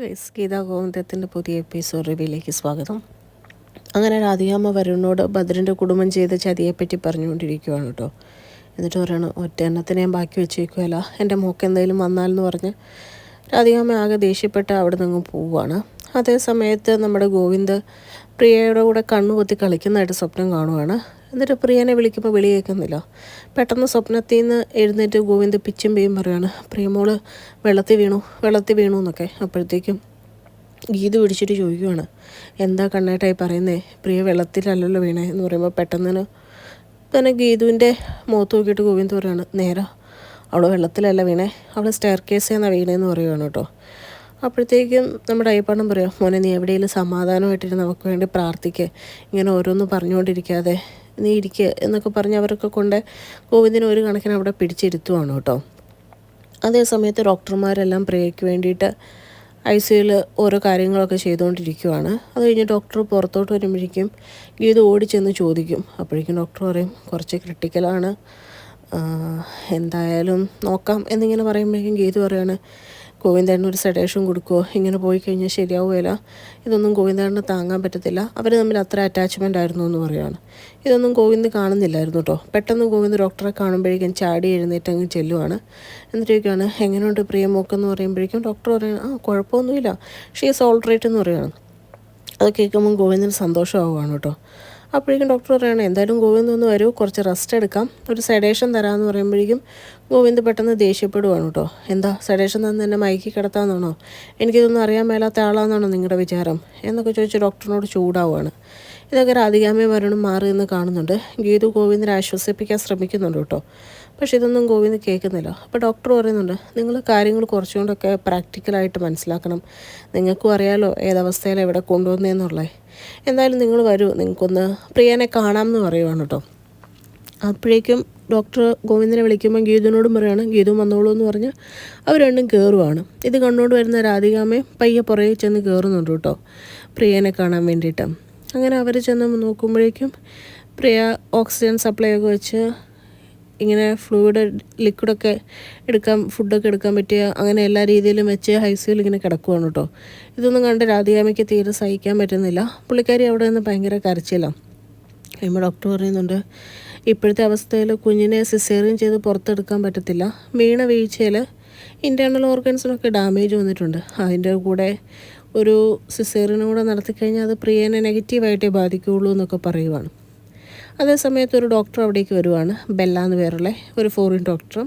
Guys, Gita ഗോവിന്ദത്തിൻ്റെ പുതിയ episode റിവ്യൂയിലേക്ക് സ്വാഗതം. അങ്ങനെ രാധികാമ്മ വരുണിനോട് ഭദ്രൻ്റെ കുടുംബം ചെയ്ത ചതിയെപ്പറ്റി പറഞ്ഞുകൊണ്ടിരിക്കുകയാണ് കേട്ടോ. എന്നിട്ട് പറയണം, ഒറ്റ എണ്ണത്തിന് ഞാൻ ബാക്കി വെച്ചേക്കുമല്ല, എൻ്റെ മോക്ക് എന്തെങ്കിലും വന്നാലെന്ന് പറഞ്ഞ് രാധികാമ്മ ആകെ ദേഷ്യപ്പെട്ട് അവിടെ നിന്ന് പോവുകയാണ്. അതേ സമയത്ത് നമ്മുടെ ഗോവിന്ദ് പ്രിയയുടെ കൂടെ കണ്ണുപൊത്തി കളിക്കുന്നതായിട്ട് സ്വപ്നം കാണുവാണ്. എന്നിട്ട് പ്രിയനെ വിളിക്കുമ്പോൾ വിളി കേൾക്കുന്നില്ല. പെട്ടെന്ന് സ്വപ്നത്തിൽ നിന്ന് എഴുന്നേറ്റ് ഗോവിന്ദ് പിച്ചും പേയും പറയുകയാണ്, പ്രിയമോള് വെള്ളത്തിൽ വീണു എന്നൊക്കെ. അപ്പോഴത്തേക്കും ഗീത പിടിച്ചിട്ട് ചോദിക്കുവാണ്, എന്താ കണ്ണേട്ടായി പറയുന്നേ, പ്രിയ വെള്ളത്തിലല്ലല്ലോ വീണേ എന്ന് പറയുമ്പോൾ പെട്ടെന്ന് തന്നെ ഗീതുവിൻ്റെ മുഖത്ത് നോക്കിയിട്ട് ഗോവിന്ദ് പറയുകയാണ്, നേരെ അവൾ വെള്ളത്തിലല്ല വീണേ, അവൾ സ്റ്റെയർ കേസേന്നാണ് വീണേന്ന് പറയുകയാണ് കേട്ടോ. അപ്പോഴത്തേക്കും നമ്മുടെ അയ്യപ്പണ്ണം പറയാം, മോനെ നീ എവിടെയെങ്കിലും സമാധാനമായിട്ടിരുന്ന് നമുക്ക് വേണ്ടി പ്രാർത്ഥിക്കുക, ഇങ്ങനെ ഓരോന്നും പറഞ്ഞുകൊണ്ടിരിക്കാതെ നീ ഇരിക്കുക എന്നൊക്കെ പറഞ്ഞ് അവരൊക്കെ കൊണ്ട് ഗോവിന്ദിനെ ഒരു കണക്കിന് അവിടെ പിടിച്ചിരുത്തുവാണ് കേട്ടോ. അതേ സമയത്ത് ഡോക്ടർമാരെല്ലാം പ്രിയയ്ക്ക് വേണ്ടിയിട്ട് ICUയിൽ ഓരോ കാര്യങ്ങളൊക്കെ ചെയ്തുകൊണ്ടിരിക്കുവാണ്. അത് കഴിഞ്ഞ് ഡോക്ടർ പുറത്തോട്ട് വരുമ്പോഴേക്കും ഗീത ഓടിച്ചെന്ന് ചോദിക്കും. അപ്പോഴേക്കും ഡോക്ടർ പറയും, കുറച്ച് ക്രിട്ടിക്കലാണ്, എന്തായാലും നോക്കാം എന്നിങ്ങനെ പറയുമ്പോഴേക്കും ഗീത പറയാണ്, ഗോവിന്ദേട്ടന് ഒരു സെഡേഷൻ കൊടുക്കുമോ, ഇങ്ങനെ പോയി കഴിഞ്ഞാൽ ശരിയാവുകയില്ല, ഇതൊന്നും ഗോവിന്ദേട്ടന് താങ്ങാൻ പറ്റത്തില്ല, അവർ തമ്മിൽ അത്ര അറ്റാച്ച്മെൻ്റ് ആയിരുന്നു എന്ന് പറയുകയാണ്. ഇതൊന്നും ഗോവിന്ദ് കാണുന്നില്ലായിരുന്നു കേട്ടോ. പെട്ടെന്ന് ഗോവിന്ദ് ഡോക്ടറെ കാണുമ്പോഴേക്കും ചാടി എഴുന്നേറ്റ് അങ്ങ് ചെല്ലുവാണ്. എന്നിട്ടൊക്കെയാണ്, എങ്ങനെയുണ്ട് പ്രിയമോക്കെന്ന് പറയുമ്പോഴേക്കും ഡോക്ടർ പറയുകയാണ്, കുഴപ്പമൊന്നുമില്ല, ഷീ ഈസ് ഓൾ റൈറ്റ് എന്ന് പറയുകയാണ്. അത് കേൾക്കുമ്പോൾ ഗോവിന്ദിന് സന്തോഷമാവുകയാണ് കേട്ടോ. അപ്പോഴേക്കും ഡോക്ടർ പറയുകയാണ്, എന്തായാലും ഗോവിന്ദ് ഒന്ന് വരൂ, കുറച്ച് റെസ്റ്റ് എടുക്കാം, ഒരു സെഡേഷൻ തരാമെന്ന് പറയുമ്പോഴേക്കും ഗോവിന്ദ് പെട്ടെന്ന് ദേഷ്യപ്പെടുവാണ് കേട്ടോ. എന്താ സെഡേഷൻ തന്നെ എന്നെ മയക്കി കിടത്താമെന്നാണോ, എനിക്കിതൊന്നും അറിയാൻ മേലാത്ത ആളാണെന്നാണോ നിങ്ങളുടെ വിചാരം എന്നൊക്കെ ചോദിച്ച് ഡോക്ടറിനോട് ചൂടാവുകയാണ്. ഇതൊക്കെ രാധികാമ്മയും വരുണും മാറി നിന്ന് കാണുന്നുണ്ട്. ഗീതു ഗോവിന്ദിനെ ആശ്വസിപ്പിക്കാൻ ശ്രമിക്കുന്നുണ്ട് കേട്ടോ. പക്ഷേ ഇതൊന്നും ഗോവിന്ദ് കേൾക്കുന്നില്ല. അപ്പോൾ ഡോക്ടർ പറയുന്നുണ്ട്, നിങ്ങൾ കാര്യങ്ങൾ കുറച്ചുകൊണ്ടൊക്കെ പ്രാക്ടിക്കലായിട്ട് മനസ്സിലാക്കണം, നിങ്ങൾക്കും അറിയാലോ ഏതവസ്ഥയിൽ എവിടെ കൊണ്ടുവന്നതെന്നുള്ളത്. എന്തായാലും നിങ്ങൾ വരൂ, നിങ്ങൾക്കൊന്ന് പ്രിയനെ കാണാമെന്ന് പറയുവാണ് കേട്ടോ. അപ്പോഴേക്കും ഡോക്ടർ ഗോവിന്ദിനെ വിളിക്കുമ്പോൾ ഗീതുവിനോടും പറയുകയാണ്, ഗീതു വന്നോളൂ എന്ന് പറഞ്ഞ് അവർ രണ്ടും കയറുവാണ്. ഇത് കണ്ടുകൊണ്ട് വരുന്ന രാധികാമ്മയും പയ്യെ പുറകെ ചെന്ന് കയറുന്നുണ്ട് കേട്ടോ, പ്രിയനെ കാണാൻ വേണ്ടിയിട്ട്. അങ്ങനെ അവർ ചെന്ന് നോക്കുമ്പോഴേക്കും പ്രിയ ഓക്സിജൻ സപ്ലൈ ഒക്കെ വെച്ച് ഇങ്ങനെ ഫ്ലൂയിഡ് ലിക്വിഡൊക്കെ എടുക്കാൻ, ഫുഡൊക്കെ എടുക്കാൻ പറ്റിയ അങ്ങനെ എല്ലാ രീതിയിലും വെച്ച് ICUയിൽ ഇങ്ങനെ കിടക്കുവാണ് കേട്ടോ. ഇതൊന്നും കണ്ട് രാധികാമ്മയ്ക്ക് തീരെ സഹിക്കാൻ പറ്റുന്നില്ല. പുള്ളിക്കാരി അവിടെ നിന്ന് ഭയങ്കര കരച്ചിലാണ്. കഴിയുമ്പോൾ ഡോക്ടർ പറയുന്നുണ്ട്, ഇപ്പോഴത്തെ അവസ്ഥയിൽ കുഞ്ഞിനെ സിസേറിയൻ ചെയ്ത് പുറത്തെടുക്കാൻ പറ്റത്തില്ല, വീണ വീഴ്ചയിൽ ഇൻറ്റേർണൽ ഓർഗൻസിനൊക്കെ ഡാമേജ് വന്നിട്ടുണ്ട്, അതിൻ്റെ കൂടെ ഒരു സിസേറിയനും കൂടെ നടത്തിക്കഴിഞ്ഞാൽ അത് പ്രിയനെ നെഗറ്റീവായിട്ടേ ബാധിക്കുകയുള്ളൂ എന്നൊക്കെ പറയുവാണ്. അതേ സമയത്ത് ഒരു ഡോക്ടർ അവിടേക്ക് വരുവാണ്, ബെല്ല എന്ന് പേരുള്ള ഒരു ഫോറിൻ ഡോക്ടർ.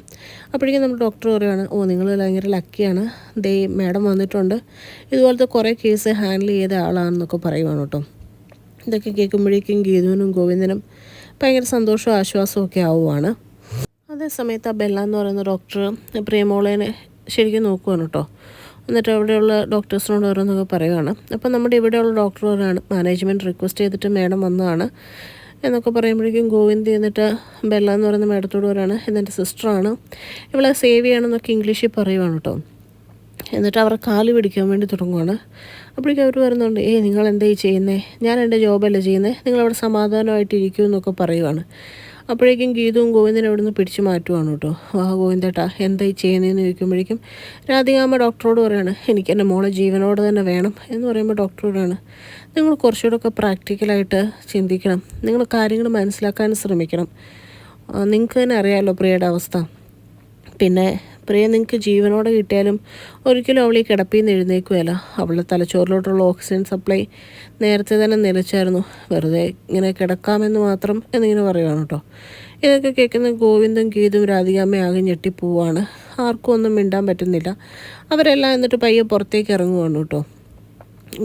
അപ്പോഴേക്കും നമ്മുടെ ഡോക്ടർ പറയുകയാണ്, നിങ്ങൾ ഭയങ്കര ലക്കിയാണ്, മാഡം വന്നിട്ടുണ്ട്, ഇതുപോലത്തെ കുറേ കേസ് ഹാൻഡിൽ ചെയ്ത ആളാണെന്നൊക്കെ പറയുവാണ് കേട്ടോ. ഇതൊക്കെ കേൾക്കുമ്പോഴേക്കും ഗീതുവിനും ഗോവിന്ദനും ഭയങ്കര സന്തോഷവും ആശ്വാസവും ഒക്കെ ആവുകയാണ്. അതേ സമയത്ത് ആ ബെല്ല എന്ന് പറയുന്ന ഡോക്ടർ പ്രിയമോളേനെ ശരിക്കും നോക്കുവാണ് കേട്ടോ. എന്നിട്ട് അവിടെയുള്ള ഡോക്ടേഴ്സിനോട് ഓരോന്നൊക്കെ പറയുകയാണ്. അപ്പോൾ നമ്മുടെ ഇവിടെയുള്ള ഡോക്ടർ പറയാണ്, മാനേജ്മെൻറ്റ് റിക്വസ്റ്റ് ചെയ്തിട്ട് മാഡം വന്നതാണ് എന്നൊക്കെ പറയുമ്പോഴേക്കും ഗോവിന്ദ് എന്നിട്ട് ബെല്ല എന്ന് പറയുന്ന മാഡത്തോട് പറയാണ്, ഇതെൻ്റെ സിസ്റ്ററാണ്, ഇവളെ സേവ് ചെയ്യണമെന്നൊക്കെ ഇംഗ്ലീഷിൽ പറയുവാണ് കേട്ടോ. എന്നിട്ട് അവർ കാല് പിടിക്കാൻ വേണ്ടി തുടങ്ങുവാണ്. അപ്പോഴേക്കും അവർ പറയുന്നുണ്ട്, നിങ്ങൾ എന്താ ഈ ചെയ്യുന്നത്, ഞാൻ എൻ്റെ ജോബല്ലേ ചെയ്യുന്നത്, നിങ്ങളവിടെ സമാധാനമായിട്ട് ഇരിക്കുമെന്നൊക്കെ പറയുവാണ്. അപ്പോഴേക്കും ഗീതവും ഗോവിന്ദനെ അവിടെ നിന്ന് പിടിച്ചു മാറ്റുവാണ് കേട്ടോ. ഗോവിന്ദേട്ടാ എന്താ ഈ ചെയ്യുന്നതെന്ന് ചോദിക്കുമ്പോഴേക്കും രാധികാമ്മ ഡോക്ടറോട് പറയാണ്, എനിക്ക് എൻ്റെ മോളെ ജീവനോട് തന്നെ വേണം എന്ന് പറയുമ്പോൾ ഡോക്ടർ പറയാണ്, നിങ്ങൾ കുറച്ചുകൂടെയൊക്കെ പ്രാക്ടിക്കലായിട്ട് ചിന്തിക്കണം, നിങ്ങൾ കാര്യങ്ങൾ മനസ്സിലാക്കാൻ ശ്രമിക്കണം, നിങ്ങൾക്ക് തന്നെ അറിയാമല്ലോ പ്രിയയുടെ അവസ്ഥ, പിന്നെ പ്രിയ നിങ്ങൾക്ക് ജീവനോടെ കിട്ടിയാലും ഒരിക്കലും അവൾ ഈ കിടപ്പിൽ നിന്ന് എഴുന്നേക്കുകയല്ല, അവളുടെ തലച്ചോറിലോട്ടുള്ള ഓക്സിജൻ സപ്ലൈ നേരത്തെ തന്നെ നിലച്ചായിരുന്നു, വെറുതെ ഇങ്ങനെ കിടക്കാമെന്ന് മാത്രം എന്നിങ്ങനെ പറയുവാണ് കേട്ടോ. ഇതൊക്കെ കേൾക്കുന്ന ഗോവിന്ദും ഗീതും രാധികാമ്മയും ആകെ ഞെട്ടിപ്പോവാണ്. ആർക്കും ഒന്നും മിണ്ടാൻ പറ്റുന്നില്ല. അവരെല്ലാം എന്നിട്ട് പയ്യെ പുറത്തേക്ക് ഇറങ്ങുവാണ് കേട്ടോ.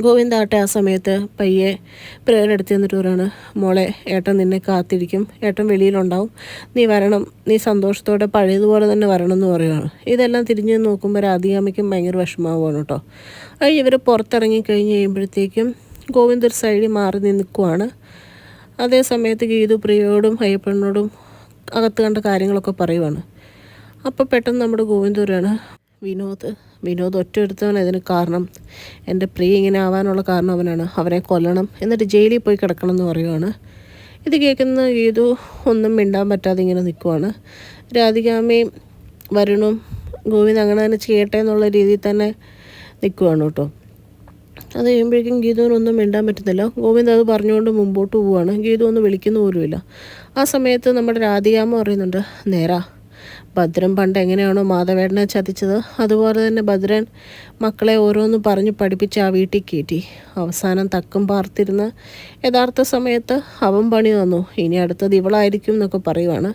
ഗോവിന്ദാട്ടെ ആ സമയത്ത് പയ്യെ പ്രിയയുടെ അടുത്ത് ചെന്നിട്ട് പറയാണ്, മോളെ ഏട്ടൻ നിന്നെ കാത്തിരിക്കും, ഏട്ടൻ വെളിയിലുണ്ടാവും, നീ വരണം, നീ സന്തോഷത്തോടെ പഴയതുപോലെ തന്നെ വരണം എന്ന് പറയുകയാണ്. ഇതെല്ലാം തിരിഞ്ഞ് നോക്കുമ്പോൾ രാധികാമ്മയ്ക്കും ഭയങ്കര വിഷമാവുകയാണ് കേട്ടോ. അത് ഇവർ പുറത്തിറങ്ങി കഴിഞ്ഞ് കഴിയുമ്പോഴത്തേക്കും ഗോവിന്ദ് ഒരു സൈഡിൽ മാറി നിൽക്കുവാണ്. അതേ സമയത്ത് ഗീതു പ്രിയയോടും അയ്യപ്പനോടും അകത്ത് കണ്ട കാര്യങ്ങളൊക്കെ പറയുവാണ്. അപ്പോൾ പെട്ടെന്ന് നമ്മുടെ ഗോവിന്ദ് പറയാണ്, വിനോദ് ഒറ്റയെടുത്തവൻ ഇതിന് കാരണം, എൻ്റെ പ്രിയ ഇങ്ങനെ ആവാനുള്ള കാരണം അവനാണ്, അവനെ കൊല്ലണം, എന്നിട്ട് ജയിലിൽ പോയി കിടക്കണം എന്ന് പറയുവാണ്. ഇത് കേൾക്കുന്ന ഗീതു ഒന്നും മിണ്ടാൻ പറ്റാതെ ഇങ്ങനെ നിൽക്കുവാണ്. രാധികാമ്മയും വരുണും ഗോവിന്ദ് അങ്ങനെ തന്നെ ചെയ്യട്ടെ എന്നുള്ള രീതിയിൽ തന്നെ നിൽക്കുവാണ് കേട്ടോ. അത് കഴിയുമ്പോഴേക്കും ഗീതുവിനൊന്നും മിണ്ടാൻ പറ്റുന്നില്ല. ഗോവിന്ദ് അത് പറഞ്ഞുകൊണ്ട് മുമ്പോട്ട് പോവുകയാണ്. ഗീതു ഒന്ന് വിളിക്കുന്ന പോലുമില്ല. ആ സമയത്ത് നമ്മുടെ രാധികാമ്മ പറയുന്നുണ്ട്, നേരാ, ഭദ്രൻ പണ്ട് എങ്ങനെയാണോ മാധവേട്ടനെ ചതിച്ചത് അതുപോലെ തന്നെ ഭദ്രൻ മക്കളെ ഓരോന്ന് പറഞ്ഞ് പഠിപ്പിച്ച് ആ വീട്ടിൽ കയറ്റി. അവസാനം തക്കം പാർത്തിരുന്ന് യഥാർത്ഥ സമയത്ത് അവൻ പണി തന്നു. ഇനി അടുത്തത് ഇവളായിരിക്കും എന്നൊക്കെ പറയുവാണ്.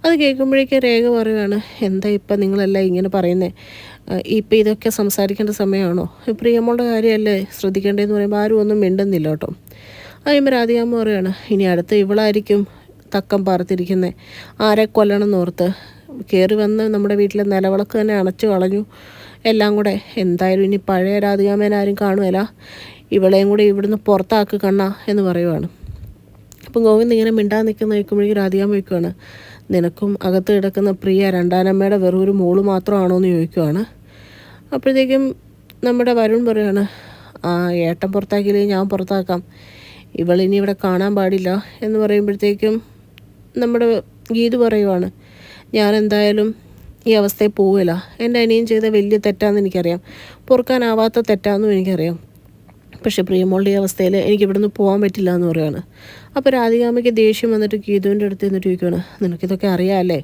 അത് കേൾക്കുമ്പോഴേക്കും രേഖ പറയുകയാണ്, എന്താ ഇപ്പം നിങ്ങളെല്ലാം ഇങ്ങനെ പറയുന്നത്? ഇപ്പം ഇതൊക്കെ സംസാരിക്കേണ്ട സമയമാണോ? പ്രിയമോളുടെ കാര്യമല്ലേ ശ്രദ്ധിക്കേണ്ടതെന്ന് പറയുമ്പോൾ ആരും ഒന്നും മിണ്ടുന്നില്ല കേട്ടോ. കഴിയുമ്പോൾ രാധികാമ്മ പറയുകയാണ്, ഇനി അടുത്ത് ഇവളായിരിക്കും തക്കം പാർത്തിരിക്കുന്നത്. ആരെ കൊല്ലണം എന്നോർത്ത് കയറി വന്ന് നമ്മുടെ വീട്ടിലെ നിലവിളക്ക് തന്നെ അണച്ചു കളഞ്ഞു എല്ലാം കൂടെ. എന്തായാലും ഇനി പഴയ രാധികാമ്മേനെ ആരും കാണുകയില്ല, ഇവളെയും കൂടെ ഇവിടുന്ന് പുറത്താക്ക് കണ്ണ എന്ന് പറയുവാണ്. അപ്പം ഗോവിന്ദ് ഇങ്ങനെ മിണ്ടാൻ നിൽക്കുന്ന നിൽക്കുമ്പോഴേക്കും രാധികാമ്മ വയ്ക്കുവാണ്, നിനക്കും അകത്ത് കിടക്കുന്ന പ്രിയ രണ്ടാനമ്മയുടെ വെറും ഒരു മോള് മാത്രമാണോ എന്ന് ചോദിക്കുവാണ്. അപ്പോഴത്തേക്കും നമ്മുടെ വരുൺ പറയുകയാണ്, ആ ഏട്ടൻ പുറത്താക്കിയില്ലെങ്കിൽ ഞാൻ പുറത്താക്കാം, ഇവളിനി ഇവിടെ കാണാൻ പാടില്ല എന്ന് പറയുമ്പോഴത്തേക്കും നമ്മുടെ ഗീതു പറയുവാണ്, ഞാൻ എന്തായാലും ഈ അവസ്ഥയിൽ പോവില്ല. എൻ്റെ അനിയൻ ചെയ്ത വലിയ തെറ്റാണെന്ന് എനിക്കറിയാം, പൊറുക്കാനാവാത്ത തെറ്റാണെന്നും എനിക്കറിയാം. പക്ഷേ പ്രിയമോളുടെ ഈ അവസ്ഥയിൽ എനിക്ക് ഇവിടുന്ന് പോകാൻ പറ്റില്ല എന്ന് പറയുകയാണ്. അപ്പോൾ രാധികാമ്മയ്ക്ക് ദേഷ്യം വന്നിട്ട് ഗീതുവിൻ്റെ അടുത്ത് നിന്നിട്ട് ചോദിക്കുകയാണ്, നിനക്കിതൊക്കെ അറിയാമല്ലേ,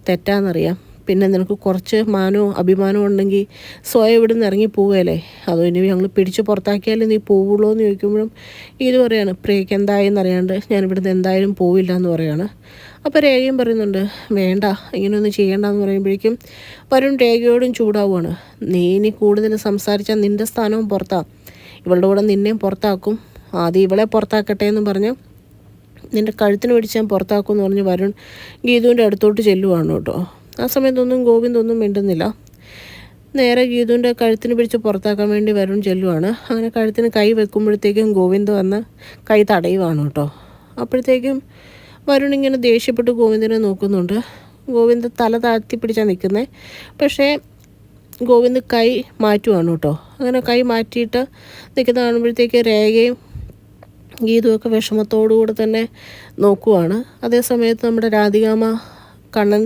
തെറ്റാന്നറിയാം, പിന്നെ നിനക്ക് കുറച്ച് മാനവും അഭിമാനവും ഉണ്ടെങ്കിൽ സ്വയം ഇവിടുന്ന് ഇറങ്ങി പോവുകയല്ലേ, അതോ ഇനി ഞങ്ങൾ പിടിച്ച് പുറത്താക്കിയാലേ നീ പോവുള്ളൂ എന്ന് ചോദിക്കുമ്പോഴും ഇത് പറയാണ്, പ്രിയയ്ക്ക് എന്തായെന്ന് അറിയാണ്ട് ഞാൻ ഇവിടുന്ന് എന്തായാലും പോവില്ല എന്ന് പറയുകയാണ്. അപ്പോൾ രേഖയും പറയുന്നുണ്ട്, വേണ്ട ഇങ്ങനെയൊന്നും ചെയ്യേണ്ടെന്ന് പറയുമ്പോഴേക്കും വരുൺ രേഖയോടും ചൂടാവുകയാണ്, നീ ഇനി കൂടുതൽ സംസാരിച്ചാൽ നിൻ്റെ സ്ഥാനവും പുറത്താണ്, ഇവളുടെ കൂടെ നിന്നെയും പുറത്താക്കും, ആദ്യം ഇവളെ പുറത്താക്കട്ടെ എന്ന് പറഞ്ഞ് നിൻ്റെ കഴുത്തിന് പിടിച്ച് ഞാൻ പുറത്താക്കും എന്ന് പറഞ്ഞ് വരുൺ ഗീതുവിൻ്റെ അടുത്തോട്ട് ചെല്ലുവാണ് കേട്ടോ. ആ സമയത്തൊന്നും ഗോവിന്ദൊന്നും മിണ്ടുന്നില്ല. നേരെ ഗീതുവിൻ്റെ കഴുത്തിന് പിടിച്ച് പുറത്താക്കാൻ വേണ്ടി വരുൺ ചെല്ലുവാണ്. അങ്ങനെ കഴുത്തിന് കൈ വെക്കുമ്പോഴത്തേക്കും ഗോവിന്ദ് വന്ന് കൈ തടയുവാണ് കേട്ടോ. അപ്പോഴത്തേക്കും വരുൺ ഇങ്ങനെ ദേഷ്യപ്പെട്ട് ഗോവിന്ദിനെ നോക്കുന്നുണ്ട്. ഗോവിന്ദ് തല താഴ്ത്തി പിടിച്ചാണ് നിൽക്കുന്നത്. പക്ഷേ ഗോവിന്ദ് കൈ മാറ്റുവാണ് കേട്ടോ. അങ്ങനെ കൈ മാറ്റിയിട്ട് നിൽക്കുന്ന കാണുമ്പോഴത്തേക്ക് രേഖയും ഗീതുമൊക്കെ വിഷമത്തോടുകൂടെ തന്നെ നോക്കുവാണ്. അതേസമയത്ത് നമ്മുടെ രാധികാമ്മ കണ്ണൻ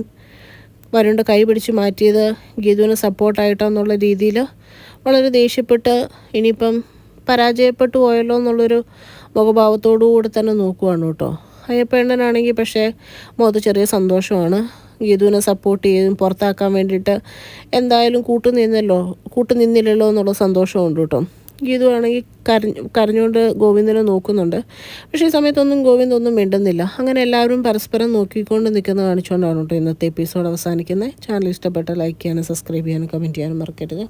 വരുണിൻ്റെ കൈ പിടിച്ച് മാറ്റിയത് ഗീതുവിന് സപ്പോർട്ടായിട്ടാന്നുള്ള രീതിയിൽ വളരെ ദേഷ്യപ്പെട്ട് ഇനിയിപ്പം പരാജയപ്പെട്ടു പോയല്ലോ എന്നുള്ളൊരു മുഖഭാവത്തോടു കൂടി തന്നെ നോക്കുവാണ് കേട്ടോ. അയ്യപ്പേണ്ണനാണെങ്കിൽ പക്ഷേ മുഖത്ത് ചെറിയ സന്തോഷമാണ്. ഗീതുവിനെ സപ്പോർട്ട് ചെയ്തും പുറത്താക്കാൻ വേണ്ടിയിട്ട് എന്തായാലും കൂട്ടുനിന്നില്ലല്ലോ എന്നുള്ള സന്തോഷമുണ്ട് കേട്ടോ. ഗീതു ആണെങ്കിൽ കരഞ്ഞുകൊണ്ട് ഗോവിന്ദനെ നോക്കുന്നുണ്ട്. പക്ഷേ ഈ സമയത്തൊന്നും ഗോവിന്ദൊന്നും മിണ്ടുന്നില്ല. അങ്ങനെ എല്ലാവരും പരസ്പരം നോക്കിക്കൊണ്ട് നിൽക്കുന്നത് കാണിച്ചുകൊണ്ടാണ് കേട്ടോ ഇന്നത്തെ എപ്പിസോഡ് അവസാനിക്കുന്നത്. ചാനൽ ഇഷ്ടപ്പെട്ട ലൈക്ക് ചെയ്യാനും സബ്സ്ക്രൈബ് ചെയ്യാനും കമൻറ്റ് ചെയ്യാനും മറക്കരുത്.